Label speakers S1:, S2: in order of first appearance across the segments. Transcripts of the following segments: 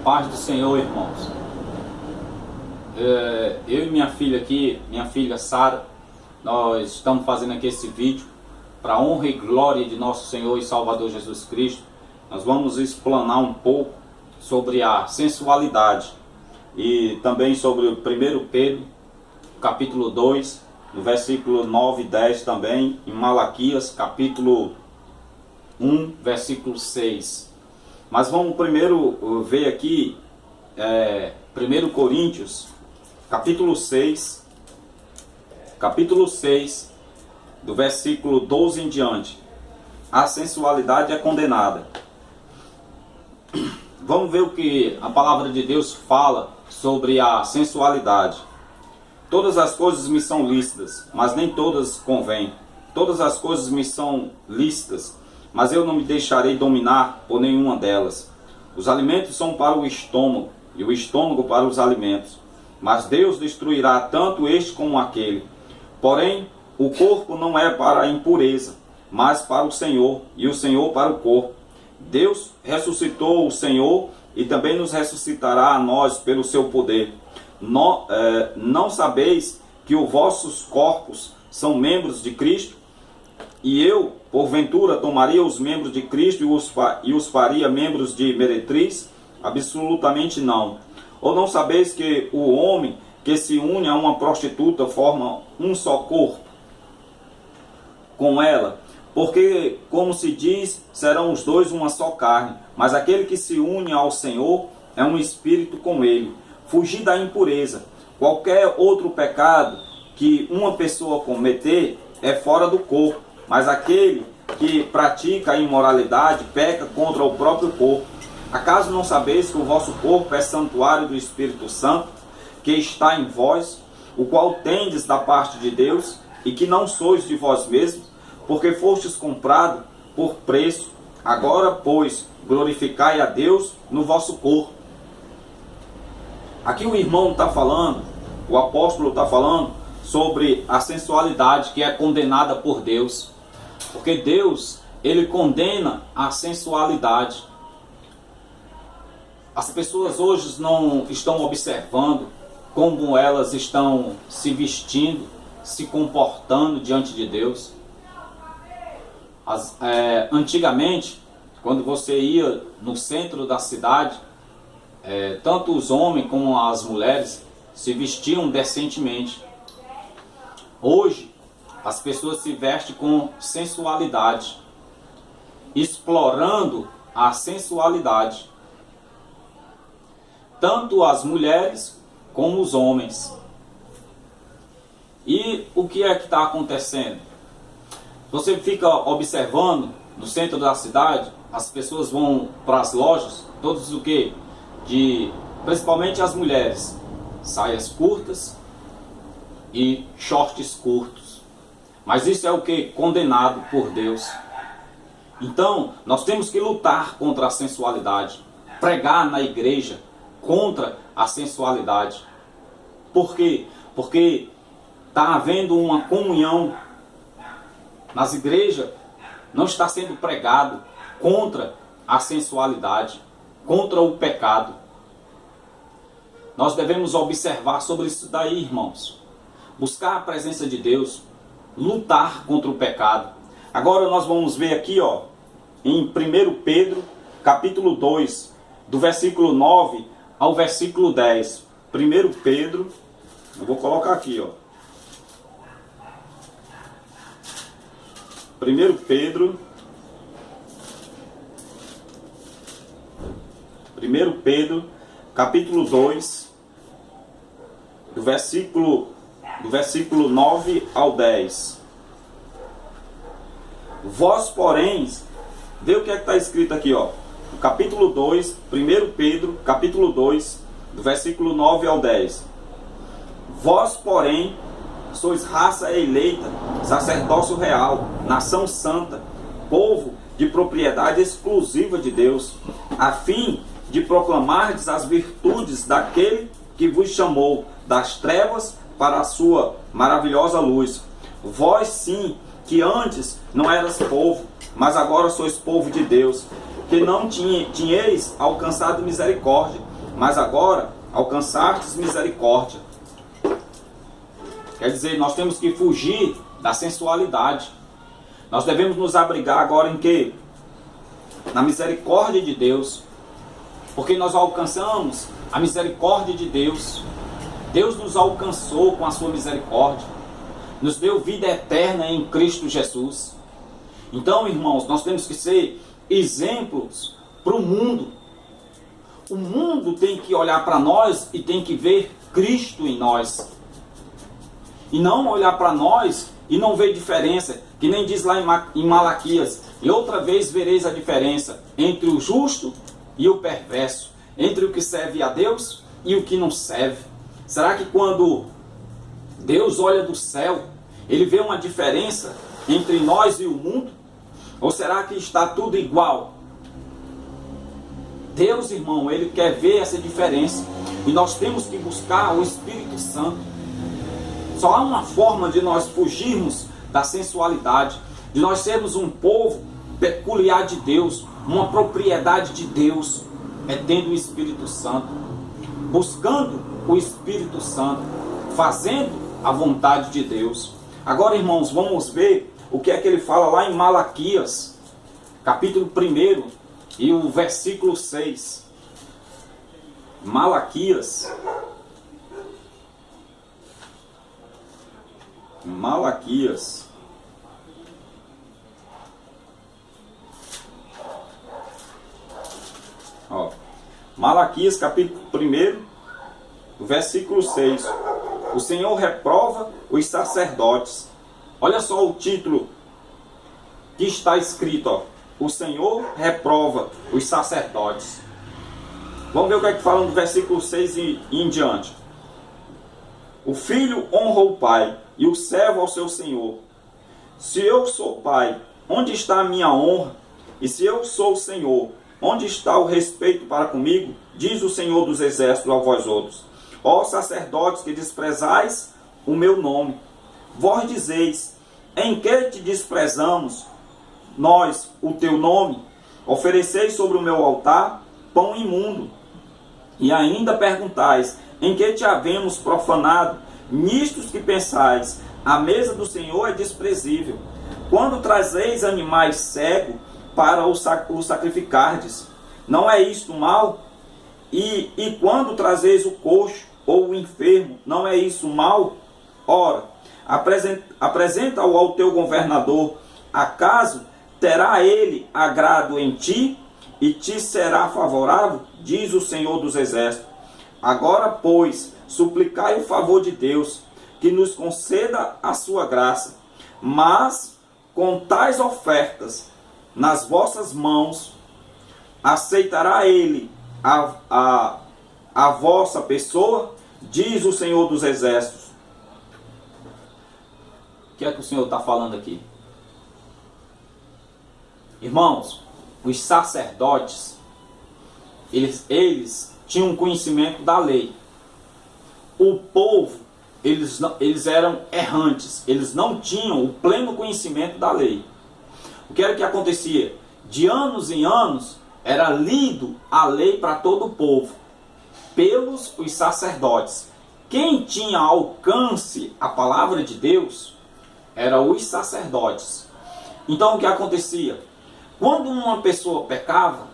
S1: Paz do Senhor, irmãos. Eu e minha filha aqui, minha filha Sara, nós estamos fazendo aqui esse vídeo para a honra e glória de nosso Senhor e Salvador Jesus Cristo. Nós vamos explanar um pouco sobre a sensualidade e também sobre o 1 Pedro, capítulo 2, no versículo 9 e 10 também, em Malaquias, capítulo 1, versículo 6. Mas vamos primeiro ver aqui 1 Coríntios, capítulo 6, do versículo 12 em diante. A sensualidade é condenada. Vamos ver o que a palavra de Deus fala sobre a sensualidade. Todas as coisas me são lícitas, mas nem todas convêm. Todas as coisas me são lícitas, mas eu não me deixarei dominar por nenhuma delas. Os alimentos são para o estômago, e o estômago para os alimentos. Mas Deus destruirá tanto este como aquele. Porém, o corpo não é para a impureza, mas para o Senhor, e o Senhor para o corpo. Deus ressuscitou o Senhor, e também nos ressuscitará a nós pelo seu poder. Não sabeis que os vossos corpos são membros de Cristo? E eu, porventura, tomaria os membros de Cristo e os faria membros de meretriz? Absolutamente não. Ou não sabeis que o homem que se une a uma prostituta forma um só corpo com ela? Porque, como se diz, serão os dois uma só carne. Mas aquele que se une ao Senhor é um espírito com ele. Fugir da impureza. Qualquer outro pecado que uma pessoa cometer é fora do corpo. Mas aquele que pratica a imoralidade peca contra o próprio corpo. Acaso não sabeis que o vosso corpo é santuário do Espírito Santo, que está em vós, o qual tendes da parte de Deus, e que não sois de vós mesmos, porque fostes comprado por preço? Agora, pois, glorificai a Deus no vosso corpo. Aqui o irmão está falando, o apóstolo está falando sobre a sensualidade que é condenada por Deus. Porque Deus, ele condena a sensualidade. As pessoas hoje não estão observando como elas estão se vestindo, se comportando diante de Deus. Antigamente, quando você ia no centro da cidade, tanto os homens como as mulheres se vestiam decentemente. Hoje, as pessoas se vestem com sensualidade, explorando a sensualidade. Tanto as mulheres como os homens. E o que é que está acontecendo? Você fica observando no centro da cidade, as pessoas vão para as lojas, todos o quê? Principalmente as mulheres, saias curtas e shorts curtos. Mas isso é o que? Condenado por Deus. Então, nós temos que lutar contra a sensualidade. Pregar na igreja contra a sensualidade. Por quê? Porque está havendo uma comunhão. Nas igrejas não está sendo pregado contra a sensualidade, contra o pecado. Nós devemos observar sobre isso daí, irmãos. Buscar a presença de Deus, lutar contra o pecado. Agora nós vamos ver aqui, em 1 Pedro, capítulo 2, do versículo 9 ao versículo 10. 1 Pedro, eu vou colocar aqui, 1 Pedro, capítulo 2, do versículo 9 ao 10. Vós, porém, vê o que é que está escrito aqui, capítulo 2, 1 Pedro, capítulo 2, do versículo 9 ao 10. Vós, porém, sois raça eleita, sacerdócio real, nação santa, povo de propriedade exclusiva de Deus, a fim de proclamardes as virtudes daquele que vos chamou das trevas para a sua maravilhosa luz. Vós sim, que antes não eras povo, mas agora sois povo de Deus, que não tinhais alcançado misericórdia, mas agora alcançastes misericórdia. Quer dizer, nós temos que fugir da sensualidade. Nós devemos nos abrigar agora em quê? Na misericórdia de Deus. Porque nós alcançamos a misericórdia de Deus. Deus nos alcançou com a sua misericórdia. Nos deu vida eterna em Cristo Jesus. Então, irmãos, nós temos que ser exemplos para o mundo. O mundo tem que olhar para nós e tem que ver Cristo em nós. E não olhar para nós e não ver diferença, que nem diz lá em Malaquias: e outra vez vereis a diferença entre o justo e o perverso, entre o que serve a Deus e o que não serve. Será que quando Deus olha do céu, Ele vê uma diferença entre nós e o mundo? Ou será que está tudo igual? Deus, irmão, Ele quer ver essa diferença. E nós temos que buscar o Espírito Santo. Só há uma forma de nós fugirmos da sensualidade, de nós sermos um povo peculiar de Deus, uma propriedade de Deus, é tendo o Espírito Santo, buscando o Espírito Santo, fazendo a vontade de Deus. Agora, irmãos, vamos ver o que é que ele fala lá em Malaquias, capítulo 1 e o versículo 6. Malaquias. Malaquias capítulo 1, versículo 6. O Senhor reprova os sacerdotes. Olha só o título que está escrito, o Senhor reprova os sacerdotes. Vamos ver o que é que fala no versículo 6 e em diante. O filho honra o pai, e o servo ao seu senhor. Se eu sou pai, onde está a minha honra? E se eu sou o senhor, onde está o respeito para comigo? Diz o Senhor dos exércitos a vós outros. Ó sacerdotes que desprezais o meu nome. Vós dizeis: em que te desprezamos nós o teu nome? Ofereceis sobre o meu altar pão imundo. E ainda perguntais: em que te havemos profanado? Nistos que pensais: a mesa do Senhor é desprezível. Quando trazeis animais cegos para o sacrificardes, não é isto mal? E quando trazeis o coxo ou o enfermo, não é isso mal? Ora, apresenta-o ao teu governador. Acaso terá ele agrado em ti e te será favorável? Diz o Senhor dos exércitos. Agora, pois, suplicai o favor de Deus, que nos conceda a sua graça. Mas, com tais ofertas nas vossas mãos, aceitará ele a vossa pessoa? Diz o Senhor dos exércitos. O que é que o Senhor está falando aqui? Irmãos, os sacerdotes, eles tinham conhecimento da lei. O povo, eles eram errantes, eles não tinham o pleno conhecimento da lei. O que era que acontecia? De anos em anos, era lido a lei para todo o povo, pelos os sacerdotes. Quem tinha alcance à palavra de Deus, eram os sacerdotes. Então o que acontecia? Quando uma pessoa pecava,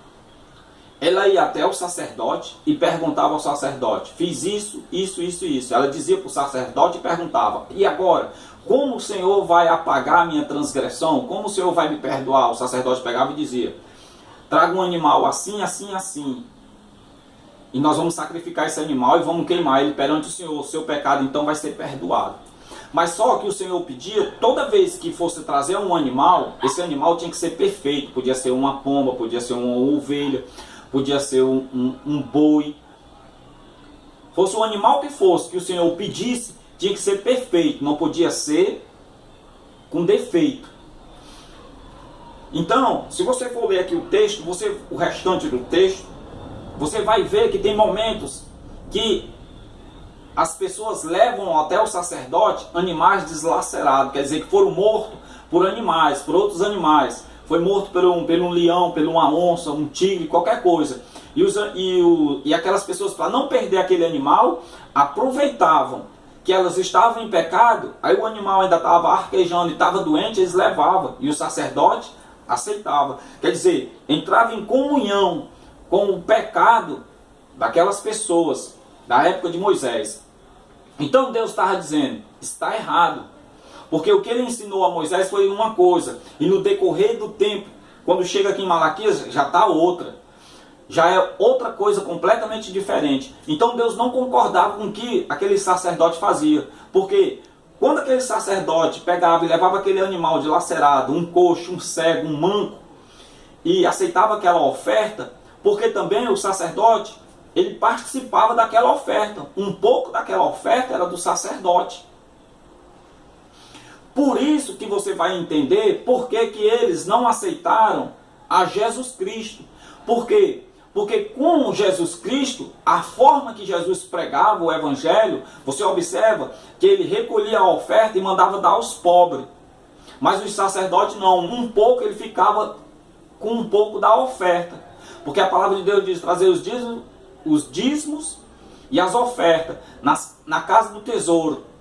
S1: ela ia até o sacerdote e perguntava ao sacerdote: fiz isso, isso, isso e isso. Ela dizia para o sacerdote e perguntava: e agora? Como o Senhor vai apagar a minha transgressão? Como o Senhor vai me perdoar? O sacerdote pegava e dizia: traga um animal assim, assim, assim. E nós vamos sacrificar esse animal e vamos queimar ele perante o Senhor. O seu pecado então vai ser perdoado. Mas só que o Senhor pedia, toda vez que fosse trazer um animal, esse animal tinha que ser perfeito. Podia ser uma pomba, podia ser uma ovelha, podia ser um boi. Fosse o animal que fosse, que o Senhor pedisse, tinha que ser perfeito. Não podia ser com defeito. Então, se você for ler aqui o texto, o restante do texto, você vai ver que tem momentos que as pessoas levam até o sacerdote animais deslacerados, quer dizer que foram mortos por animais, por outros animais, foi morto por um leão, por uma onça, um tigre, qualquer coisa. E aquelas pessoas, para não perder aquele animal, aproveitavam que elas estavam em pecado, aí o animal ainda estava arquejando e estava doente, eles levavam, e o sacerdote aceitava. Quer dizer, entrava em comunhão com o pecado daquelas pessoas da época de Moisés. Então Deus estava dizendo, está errado. Porque o que ele ensinou a Moisés foi uma coisa, e no decorrer do tempo, quando chega aqui em Malaquias, já está outra. Já é outra coisa completamente diferente. Então Deus não concordava com o que aquele sacerdote fazia. Porque quando aquele sacerdote pegava e levava aquele animal dilacerado, um coxo, um cego, um manco, e aceitava aquela oferta, porque também o sacerdote, ele participava daquela oferta. Um pouco daquela oferta era do sacerdote. Por isso que você vai entender por que eles não aceitaram a Jesus Cristo. Por quê? Porque com Jesus Cristo, a forma que Jesus pregava o Evangelho, você observa que ele recolhia a oferta e mandava dar aos pobres. Mas os sacerdotes não, um pouco ele ficava com um pouco da oferta. Porque a palavra de Deus diz, trazer os dízimos e as ofertas na casa do tesouro.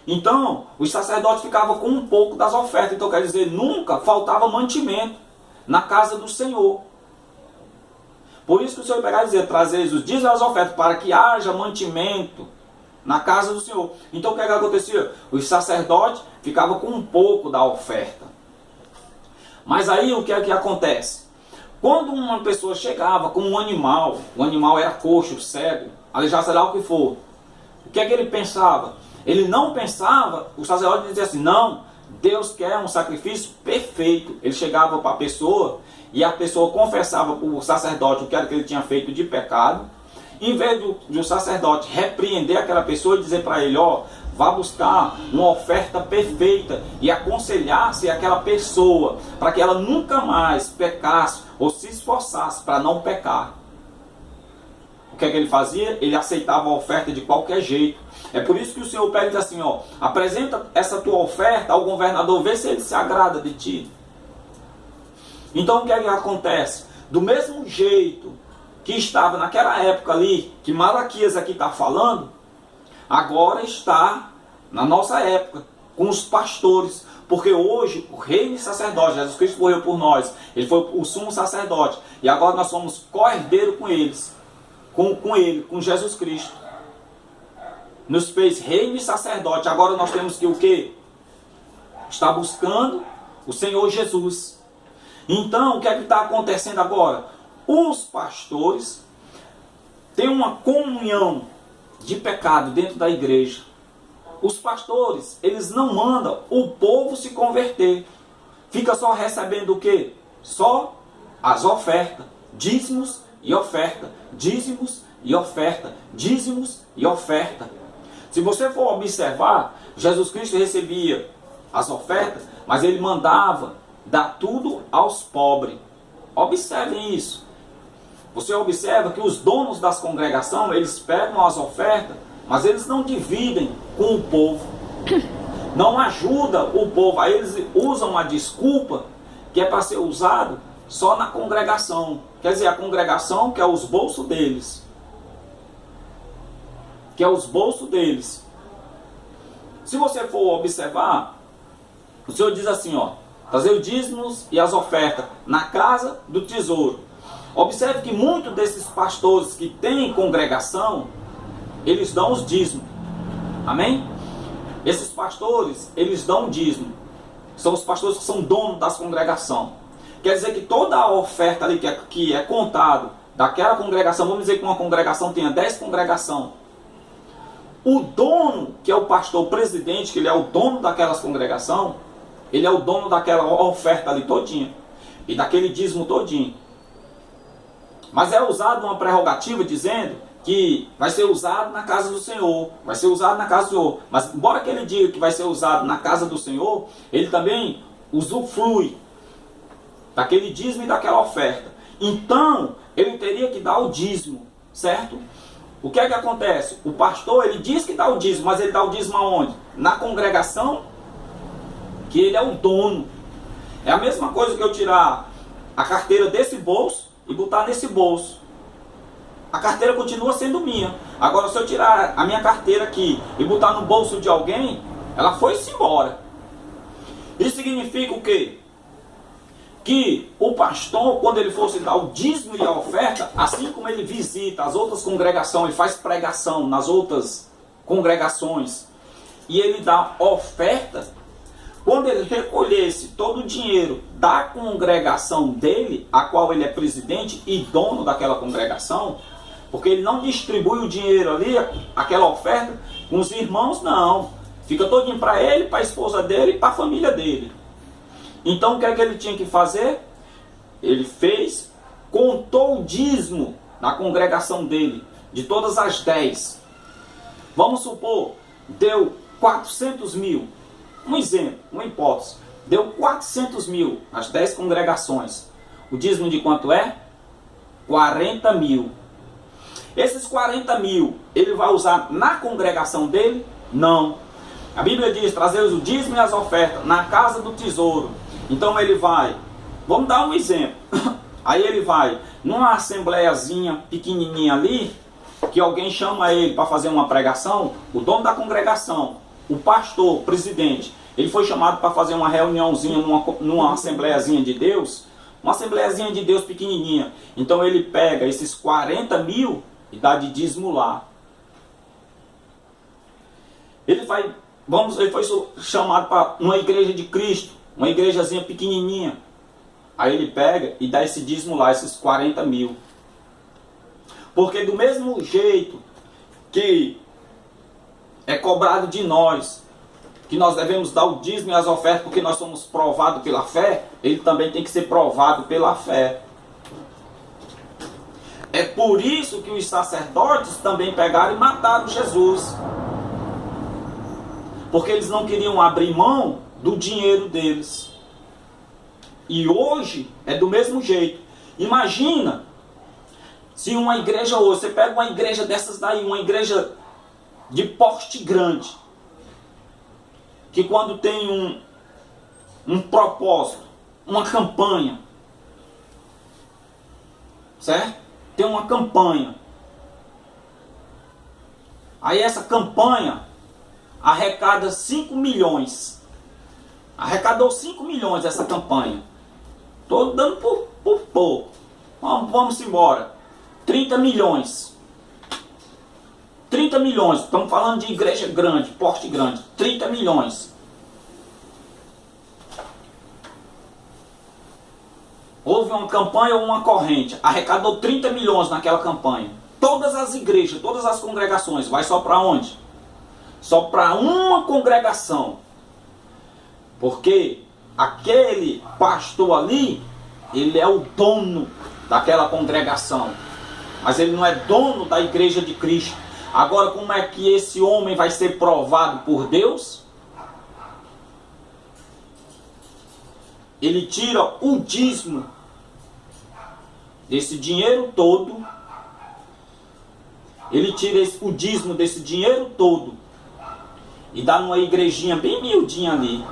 S1: Então, os sacerdotes ficavam com um pouco das ofertas. Então, quer dizer, nunca faltava mantimento na casa do Senhor. Por isso que o Senhor pegar e dizer, trazer os dízimos e as ofertas, para que haja mantimento na casa do Senhor. Então, o que acontecia? Os sacerdotes ficavam com um pouco da oferta. Mas aí, o que é que acontece? Quando uma pessoa chegava com um animal, o animal era coxo, cego, aleijado, sei lá o que for, o que é que ele pensava? Ele não pensava, o sacerdote dizia assim, não, Deus quer um sacrifício perfeito. Ele chegava para a pessoa e a pessoa confessava para o sacerdote o que era que ele tinha feito de pecado. Em vez de o sacerdote repreender aquela pessoa e dizer para ele, ó, vá buscar uma oferta perfeita e aconselhar-se aquela pessoa para que ela nunca mais pecasse ou se esforçasse para não pecar. O que é que ele fazia? Ele aceitava a oferta de qualquer jeito. É por isso que o Senhor pede assim, ó, apresenta essa tua oferta ao governador, vê se ele se agrada de ti. Então o que é que acontece? Do mesmo jeito que estava naquela época ali, que Malaquias aqui está falando, agora está na nossa época, com os pastores. Porque hoje o rei e sacerdote, Jesus Cristo morreu por nós, ele foi o sumo sacerdote, e agora nós somos co-herdeiro com eles, com Jesus Cristo. Nos fez reino e sacerdote. Agora nós temos que o quê? Está buscando o Senhor Jesus. Então, o que é que está acontecendo agora? Os pastores têm uma comunhão de pecado dentro da igreja. Os pastores, eles não mandam o povo se converter. Fica só recebendo o quê? Só as ofertas. Dízimos e oferta. Dízimos e oferta. Dízimos e oferta. Se você for observar, Jesus Cristo recebia as ofertas, mas ele mandava dar tudo aos pobres. Observem isso. Você observa que os donos das congregações, eles pegam as ofertas, mas eles não dividem com o povo. Não ajuda o povo. Aí eles usam uma desculpa que é para ser usado só na congregação. Quer dizer, a congregação que é os bolsos deles. Que é os bolsos deles. Se você for observar, o Senhor diz assim, ó, trazer os dízimos e as ofertas na casa do tesouro. Observe que muitos desses pastores que têm congregação, eles dão os dízimos. Amém? Esses pastores, eles dão dízimo. São os pastores que são donos das congregações. Quer dizer que toda a oferta ali que é contado daquela congregação, vamos dizer que uma congregação tenha 10 congregações. O dono, que é o pastor presidente, que ele é o dono daquelas congregação, ele é o dono daquela oferta ali todinha. E daquele dízimo todinho. Mas é usado uma prerrogativa dizendo que vai ser usado na casa do Senhor. Vai ser usado na casa do Senhor. Mas embora que ele diga que vai ser usado na casa do Senhor, ele também usufrui daquele dízimo e daquela oferta. Então, ele teria que dar o dízimo, certo? O que é que acontece? O pastor, ele diz que dá o dízimo, mas ele dá o dízimo aonde? Na congregação, que ele é o dono. É a mesma coisa que eu tirar a carteira desse bolso e botar nesse bolso. A carteira continua sendo minha. Agora, se eu tirar a minha carteira aqui e botar no bolso de alguém, ela foi-se embora. Isso significa o quê? Que o pastor, quando ele fosse dar o dízimo e a oferta, assim como ele visita as outras congregações, faz pregação nas outras congregações, e ele dá oferta, quando ele recolhesse todo o dinheiro da congregação dele, a qual ele é presidente e dono daquela congregação, porque ele não distribui o dinheiro ali, aquela oferta, com os irmãos, não. Fica todinho para ele, para a esposa dele e para a família dele. Então o que é que ele tinha que fazer? Ele fez, contou o dízimo da congregação dele, de todas as 10. Vamos supor, deu 400 mil. Um exemplo, uma hipótese. Deu 400 mil às 10 congregações. O dízimo de quanto é? 40 mil. Esses 40 mil, ele vai usar na congregação dele? Não. A Bíblia diz, trazer o dízimo e as ofertas na casa do tesouro. Então ele vai, vamos dar um exemplo. Aí ele vai numa assembleiazinha pequenininha ali, que alguém chama ele para fazer uma pregação, o dono da congregação, o pastor, o presidente, ele foi chamado para fazer uma reuniãozinha numa assembleiazinha de Deus, uma assembleiazinha de Deus pequenininha. Então ele pega esses 40 mil e dá de dízimo lá. Ele foi chamado para uma igreja de Cristo, uma igrejazinha pequenininha. Aí ele pega e dá esse dízimo lá, esses 40 mil. Porque do mesmo jeito que é cobrado de nós, que nós devemos dar o dízimo e as ofertas porque nós somos provados pela fé, ele também tem que ser provado pela fé. É por isso que os sacerdotes também pegaram e mataram Jesus. Porque eles não queriam abrir mão do dinheiro deles. E hoje é do mesmo jeito. Imagina se uma igreja hoje, você pega uma igreja dessas daí, uma igreja de porte grande, que quando tem um propósito, uma campanha, certo? Tem uma campanha. Aí essa campanha arrecada 5 milhões. Arrecadou 5 milhões essa campanha. Estou dando por pouco. Vamos embora. 30 milhões. 30 milhões. Estamos falando de igreja grande, porte grande. 30 milhões. Houve uma campanha ou uma corrente. Arrecadou 30 milhões naquela campanha. Todas as igrejas, todas as congregações. Vai só para onde? Só para uma congregação. Porque aquele pastor ali, ele é o dono daquela congregação. Mas ele não é dono da igreja de Cristo. Agora, como é que esse homem vai ser provado por Deus? Ele tira o dízimo desse dinheiro todo. Ele tira o dízimo desse dinheiro todo e dá numa igrejinha bem miudinha ali.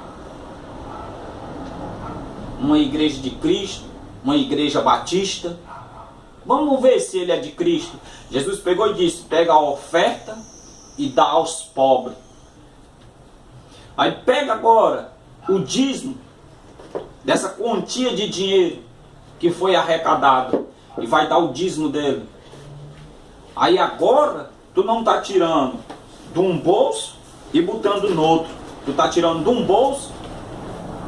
S1: Uma igreja de Cristo, uma igreja batista. Vamos ver se ele é de Cristo. Jesus pegou e disse, pega a oferta e dá aos pobres. Aí pega agora o dízimo dessa quantia de dinheiro que foi arrecadado e vai dar o dízimo dele. Aí agora tu não está tirando de um bolso e botando no outro. Tu está tirando de um bolso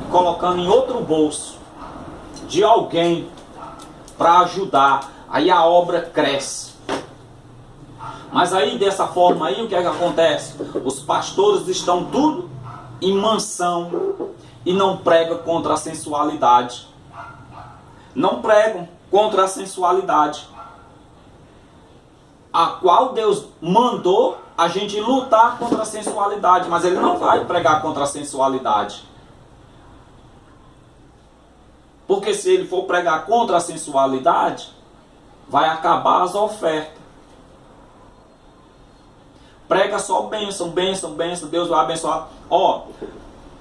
S1: e colocando em outro bolso de alguém para ajudar. Aí a obra cresce. Mas aí dessa forma aí o que é que acontece? Os pastores estão tudo em mansão e não pregam contra a sensualidade. Não pregam contra a sensualidade, a qual Deus mandou a gente lutar contra a sensualidade, mas ele não vai pregar contra a sensualidade. Porque se ele for pregar contra a sensualidade, vai acabar as ofertas. Prega só bênção, bênção, bênção, Deus vai abençoar. Ó,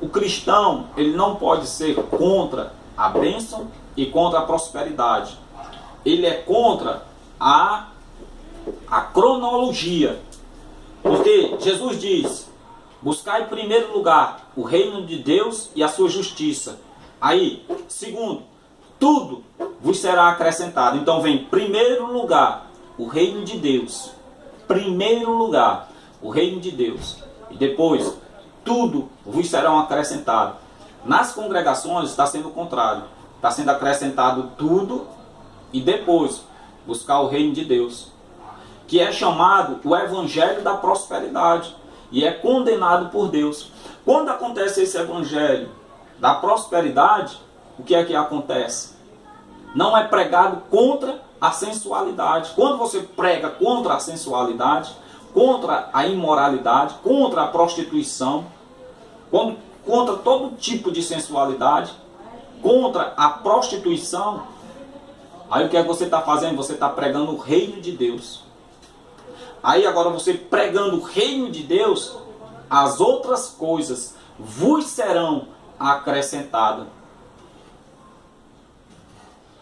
S1: o cristão, ele não pode ser contra a bênção e contra a prosperidade. Ele é contra a cronologia. Porque Jesus diz: buscar em primeiro lugar o reino de Deus e a sua justiça. Aí, segundo, tudo vos será acrescentado. Então vem, primeiro lugar, o reino de Deus. Primeiro lugar, o reino de Deus. E depois, tudo vos serão acrescentado. Nas congregações está sendo o contrário. Está sendo acrescentado tudo e depois buscar o reino de Deus, que é chamado o evangelho da prosperidade e é condenado por Deus. Quando acontece esse evangelho da prosperidade, o que é que acontece? Não é pregado contra a sensualidade. Quando você prega contra a sensualidade, contra a imoralidade, contra a prostituição, contra todo tipo de sensualidade, contra a prostituição, aí o que é que você está fazendo? Você está pregando o reino de Deus. Aí agora você pregando o reino de Deus, as outras coisas vos serão acrescentadas.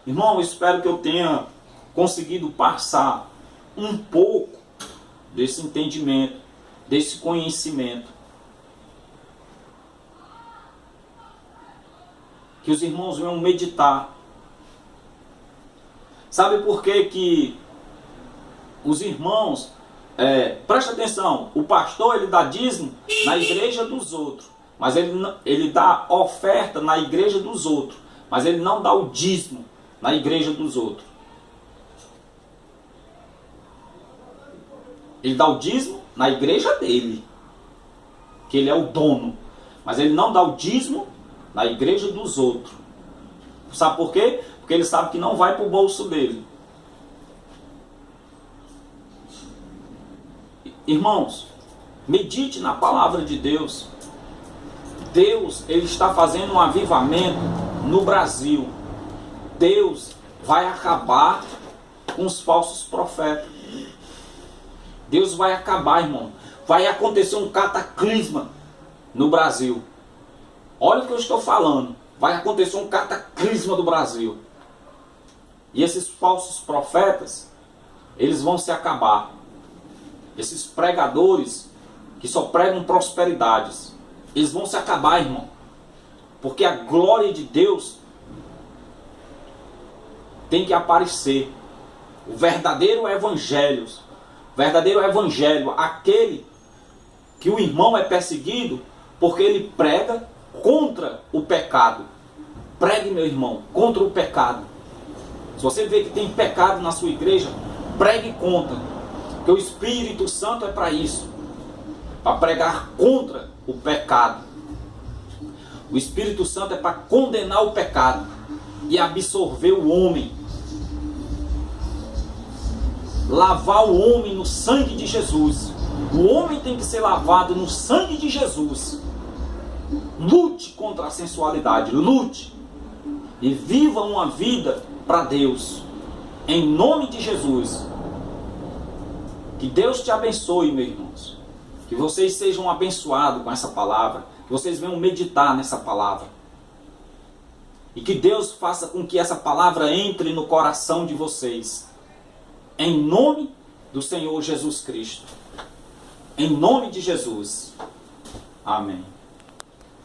S1: Irmão, eu espero que eu tenha conseguido passar um pouco desse entendimento, desse conhecimento. Que os irmãos venham meditar. Sabe por que os irmãos, presta atenção, o pastor ele dá dízimo na igreja dos outros, mas ele dá oferta na igreja dos outros, mas ele não dá o dízimo na igreja dos outros. Ele dá o dízimo na igreja dele, que ele é o dono, mas ele não dá o dízimo na igreja dos outros. Sabe por quê? Porque ele sabe que não vai para o bolso dele. Irmãos, medite na palavra de Deus. Deus, ele está fazendo um avivamento no Brasil. Deus vai acabar com os falsos profetas. Deus vai acabar, irmão. Vai acontecer um cataclisma no Brasil. Olha o que eu estou falando. Vai acontecer um cataclisma do Brasil. E esses falsos profetas, eles vão se acabar. Esses pregadores que só pregam prosperidades, eles vão se acabar, irmão. Porque a glória de Deus tem que aparecer. O verdadeiro evangelho, aquele que o irmão é perseguido porque ele prega contra o pecado. Pregue, meu irmão, contra o pecado. Se você vê que tem pecado na sua igreja, pregue contra. Porque o Espírito Santo é para isso, para pregar contra o pecado. O Espírito Santo é para condenar o pecado e absorver o homem, lavar o homem no sangue de Jesus. O homem tem que ser lavado no sangue de Jesus. Lute contra a sensualidade, lute e viva uma vida para Deus, em nome de Jesus. Que Deus te abençoe, meus irmãos. Que vocês sejam abençoados com essa palavra. Que vocês venham meditar nessa palavra. E que Deus faça com que essa palavra entre no coração de vocês. Em nome do Senhor Jesus Cristo. Em nome de Jesus. Amém.